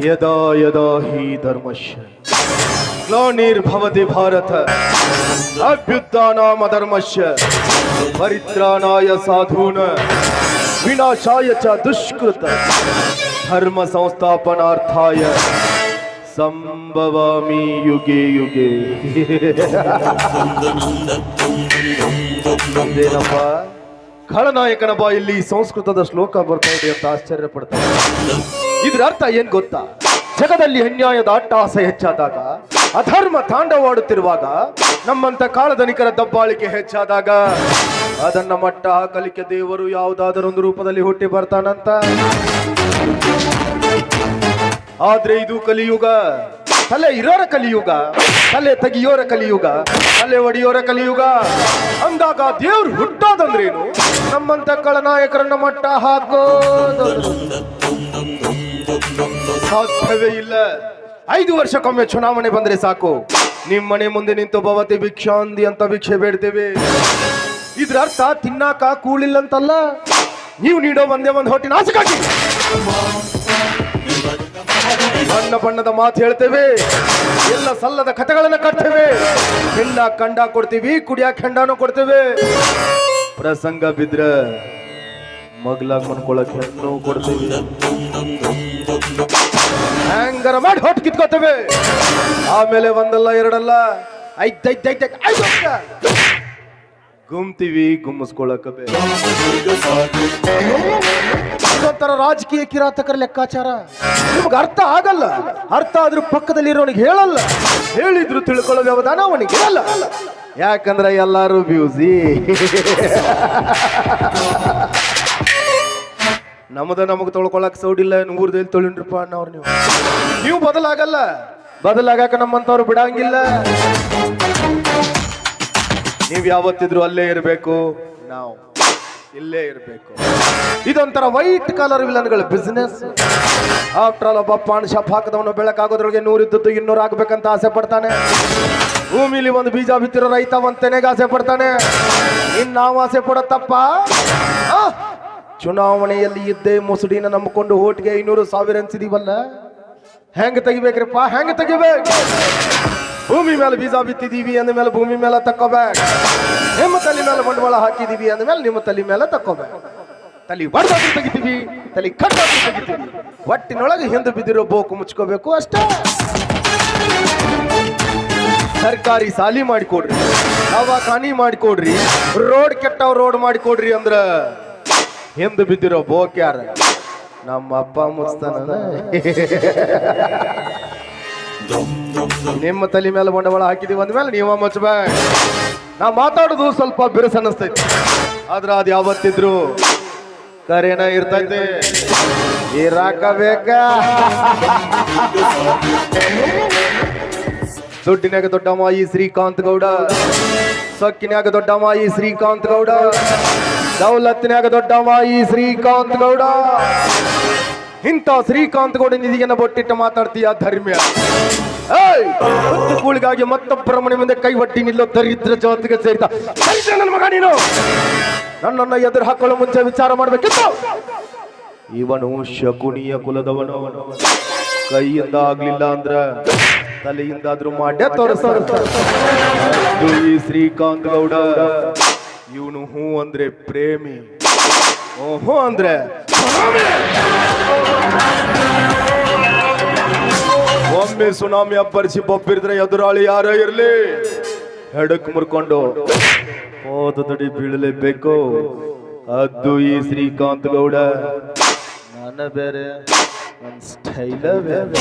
ಯದಾ ಯದಾ ಹಿ ಧರ್ಮಶ್ಯ ಗ್ಲಾನಿರ್ಭವತಿ ಭಾರತ ಅಭ್ಯುತ್ಥಾನಾಮ ಧರ್ಮಶ್ಯ ಪರಿತ್ರಾಣಾಯ ಸಾಧೂನ ವಿನಾಶಾಯ ಚ ದುಷ್ಕೃತ ಧರ್ಮ ಸಂಸ್ಥಾಪನಾರ್ಥಾಯ ಸಂಭವಾಮಿ ಯುಗೆ ಯುಗೆ. ಇದೇನಪ್ಪ ಖಳನಾಯಕನ ಬಾಯಲ್ಲಿ ಸಂಸ್ಕೃತದ ಶ್ಲೋಕ ಬರ್ತಾ ಇದೆ ಅಂತ ಆಶ್ಚರ್ಯ ಪಡ್ತಾ ಇದ್ರ ಅರ್ಥ ಏನ್ ಗೊತ್ತಾ? ಜಗದಲ್ಲಿ ಅನ್ಯಾಯದ ಅಟ್ಟಹಾಸ ಹೆಚ್ಚಾದಾಗ, ಅಧರ್ಮ ತಾಂಡವಾಡುತ್ತಿರುವಾಗ, ನಮ್ಮಂತ ಕಾಳಧನಿಕರ ದಬ್ಬಾಳಿಕೆ ಹೆಚ್ಚಾದಾಗ ಅದನ್ನ ಮಟ್ಟ ಹಾಕಲಿಕ್ಕೆ ದೇವರು ಯಾವುದಾದರೊಂದು ರೂಪದಲ್ಲಿ ಹುಟ್ಟಿ ಬರ್ತಾನಂತ. ಆದ್ರೆ ಇದು ಕಲಿಯುಗ, ತಲೆ ಇರೋರ ಕಲಿಯುಗ, ತಲೆ ತೆಗಿಯೋರ ಕಲಿಯುಗ, ತಲೆ ಒಡೆಯೋರ ಕಲಿಯುಗ. ಅಂದಾಗ ದೇವ್ರು ಹುಟ್ಟೋದಂದ್ರೇನು? ನಮ್ಮಂತ ಕಳನಾಯಕರನ್ನ ಮಟ್ಟ ಹಾಕೋದು ಸಾಧ್ಯವೇ ಇಲ್ಲ. 5 ವರ್ಷಕ್ಕೊಮ್ಮೆ ಚುನಾವಣೆ ಬಂದ್ರೆ ಸಾಕು, ನಿಮ್ ಮನೆ ಮುಂದೆ ನಿಂತು ಭವತಿ ಭಿಕ್ಷಾಂದಿ ಅಂತ ಭಿಕ್ಷೆ ಬೇಡ್ತೇವೆ. ಇದ್ರ ಅರ್ಥ ತಿನ್ನಾಕ ಕೂಳಿಲ್ಲ ಅಂತಲ್ಲ, ನೀವು ನೀಡೋ ಒಂದೇ ಒಂದು ಹೊಟ್ಟಿನ ಆಸೆಗಾಗಿ ಬಣ್ಣ ಬಣ್ಣದ ಮಾತು ಹೇಳ್ತೇವೆ, ಎಲ್ಲ ಸಲ್ಲದ ಕಥೆಗಳನ್ನ ಕಟ್ತೇವೆ, ಹೆಣ್ಣ ಕಂಡ ಕೊಡ್ತೀವಿ, ಕುಡಿಯಾಕ ಹೆಂಡಾನು ಕೊಡ್ತೇವೆ, ಪ್ರಸಂಗ ಬಿದ್ರ ಮಗ್ಲಾಗ ಮನ್ಕೊಳಕ್ ಹೆಣ್ಣು ಕೊಡ್ತೇವೆ, ಹ್ಯಾಂಗರ ಮಾಡಿ ಹೊಟ್ಟು ಕಿತ್ಕೋತೇವೆ. ಆಮೇಲೆ ಒಂದಲ್ಲ ಎರಡಲ್ಲ 5 ಗುಮ್ತೀವಿ, ಗುಮ್ಮಿಸ್ಕೊಳಕ ಇದೊಂಥರ ರಾಜಕೀಯ ಕಿರಾತಕರ ಲೆಕ್ಕಾಚಾರ. ನಿಮ್ಗೆ ಅರ್ಥ ಆಗಲ್ಲ, ಅರ್ಥ ಆದ್ರೂ ಪಕ್ಕದಲ್ಲಿರೋನಿಗೆ ಹೇಳಲ್ಲ, ಹೇಳಿದ್ರು ತಿಳ್ಕೊಳ್ಳೋ ವ್ಯವಧಾನ ಅವನಿಗೆ ಇರಲ್ಲ. ಯಾಕಂದ್ರೆ ಎಲ್ಲಾರು ಬ್ಯೂಸಿ. ನಮಗೆ ತೊಳ್ಕೊಳಕ್ ಸೌಡಿಲ್ಲ, ಊರ್ದಲ್ಲಿ ತೊಳಿನ್ರಪ್ಪ ಅನ್ನೋರು ನೀವು ಬದಲಾಗಲ್ಲ. ಬದಲಾಗಾಕ ನಮ್ಮಂತವ್ರು ಬಿಡಂಗಿಲ್ಲ. ನೀವ್ ಯಾವತ್ತಿದ್ರು ಅಲ್ಲೇ ಇರಬೇಕು, ನಾವು ಇಲ್ಲೇ ಇರಬೇಕು. ಇದೊಂಥರ ವೈಟ್ ಕಾಲರ್ ವಿಲನ್ಗಳ ಬಿಸ್ನೆಸ್. ಆಫ್ಟರ್ ಆಲ್ ಒಬ್ಬ ಪಾನ್ ಶಾಪ್ ಹಾಕದವನು ಬೆಳಕಾಗೋದ್ರೊಳಗೆ 100 ಇದ್ದದ್ದು 200 ಆಗ್ಬೇಕಂತ ಆಸೆ ಪಡ್ತಾನೆ. ಭೂಮಿಲಿ ಒಂದು ಬೀಜ ಬಿತ್ತಿರೋ ರೈತ ಒಂದ್ ತೆನೆಗೆ ಆಸೆ ಪಡ್ತಾನೆ. ಇನ್ ನಾವು ಆಸೆ ಪಡತ್ತಪ್ಪ, ಚುನಾವಣೆಯಲ್ಲಿ ಇದ್ದೇ ಮುಸುಡಿನ ನಂಬಿಕೊಂಡು ಓಟ್ಗೆ 500,000 ಅನ್ಸಿದೀವಲ್ಲ, ಹೆಂಗ್ ತೆಗಿಬೇಕ್ರಿಪ್ಪ, ಹೆಂಗ್ ತೆಗಿಬೇಕು? ಭೂಮಿ ಮೇಲೆ ಬೀಜ ಬಿತ್ತಿದೀವಿ ಅಂದ ಮೇಲೆ ಭೂಮಿ ಮೇಲೆ ತಕ್ಕೋಬೇಕು. ನಿಮ್ಮ ತಲೆ ಮೇಲೆ ಬಂಡವಾಳ ಹಾಕಿದೀವಿ ಅಂದ ಮೇಲೆ ನಿಮ್ಮ ತಲೆ ಮೇಲೆ ತಕ್ಕೋಬೇಕು. ತಲೆ ಬಡ್ದಾದ್ರೂ ತೆಗಿತೀವಿ, ತಲೆ ಕಟ್ಟಾದ್ರೂ ತೆಗಿತೀವಿ. ಒಟ್ಟಿನೊಳಗೆ ಹಿಂದೆ ಬಿದ್ದಿರೋ ಬೋಕು ಮುಚ್ಕೋಬೇಕು ಅಷ್ಟೇ. ಸರ್ಕಾರಿ ಸಾಲಿ ಮಾಡಿಕೊಡ್ರಿ, ದವಾಖಾನಿ ಮಾಡಿಕೊಡ್ರಿ, ರೋಡ್ ಕೆಟ್ಟವ್ ರೋಡ್ ಮಾಡಿಕೊಡ್ರಿ ಅಂದ್ರ ಹಿಂದೆ ಬಿದ್ದಿರೋ ಬೋಕ್ ಯಾರ? ನಮ್ಮ ಅಪ್ಪ ಮುಚ್ತಾನ. ನಿಮ್ಮ ತಲೆ ಮೇಲೆ ಬಂಡವಾಳ ಹಾಕಿದೀವಿ ಅಂದ್ಮೇಲೆ ನೀವ ಮುಚ್ಚಬೇಕು. ನಾ ಮಾತಾಡೋದು ಸ್ವಲ್ಪ ಬಿರುಸ ಅನ್ನಿಸ್ತೈತಿ, ಆದ್ರ ಅದು ಯಾವತ್ತಿದ್ರು ಕರೆನ ಇರ್ತೈತಿ, ಇರಾಕಬೇಕ. ದುಡ್ಡಿನಾಗ ದೊಡ್ಡ ಮಾಯಿ ಶ್ರೀಕಾಂತ್ ಗೌಡ, ಸೊಕ್ಕಿನಾಗ ದೊಡ್ಡ ಮಾಯಿ ಶ್ರೀಕಾಂತ್ ಗೌಡ, ದೌಲತ್ತಿನಾಗ ದೊಡ್ಡ ಮಾಯಿ ಶ್ರೀಕಾಂತ್ ಗೌಡ. ಇಂಥ ಶ್ರೀಕಾಂತ್ ಗೌಡ ನಿಧಿಗೆನ ಬೊಟ್ಟಿಟ್ಟು ಮಾತಾಡ್ತೀಯ ಧರ್ಮ್ಯ? ಕೂಳಿಗಾಗಿ ಮತ್ತೊಬ್ಬರ ಮನೆ ಮುಂದೆ ಕೈ ಒಟ್ಟಿ ನಿಲ್ಲೋ ದರಿದ್ರ ಜಗತ್ತಿಗೆ ಸೇರಿದ ನನ್ನ ಮಗ ನೀನು. ನನ್ನನ್ನ ಎದುರು ಹಾಕೊಳ್ಳೋ ಮುಂಚೆ ವಿಚಾರ ಮಾಡ್ಬೇಕಿತ್ತು. ಇವನು ಶಕುನಿಯ ಕುಲದವನು, ಕೈಯಿಂದ ಆಗ್ಲಿಲ್ಲ ಅಂದ್ರ ತಲೆಯಿಂದಾದ್ರೂ ಮಾಡ್ಯ ತೋರಿಸ್ತಾರ. ಈ ಶ್ರೀಕಾಂತ್ ಗೌಡ ಇವನು ಹೂ ಅಂದ್ರೆ ಪ್ರೇಮಿ, ಓಹೋ ಅಂದ್ರೆ ಒಮ್ಮೆ ಸುನಾಮಿ ಅಪ್ಪರಿಸಿ ಬೊಬ್ಬಿರಿದ್ರೆ ಎದುರಾಳಿ ಯಾರೋ ಇರ್ಲಿ ಹೆಡಕ್ ಮುರ್ಕೊಂಡು ಹೋದ ತಡಿ ಬೀಳಲೇಬೇಕು. ಅದು ಈ ಶ್ರೀಕಾಂತ್ ಗೌಡ. ನನ್ನ ಬೇರೆ, ನನ್ನ ಸ್ಟೈಲ ಬೇರೆ.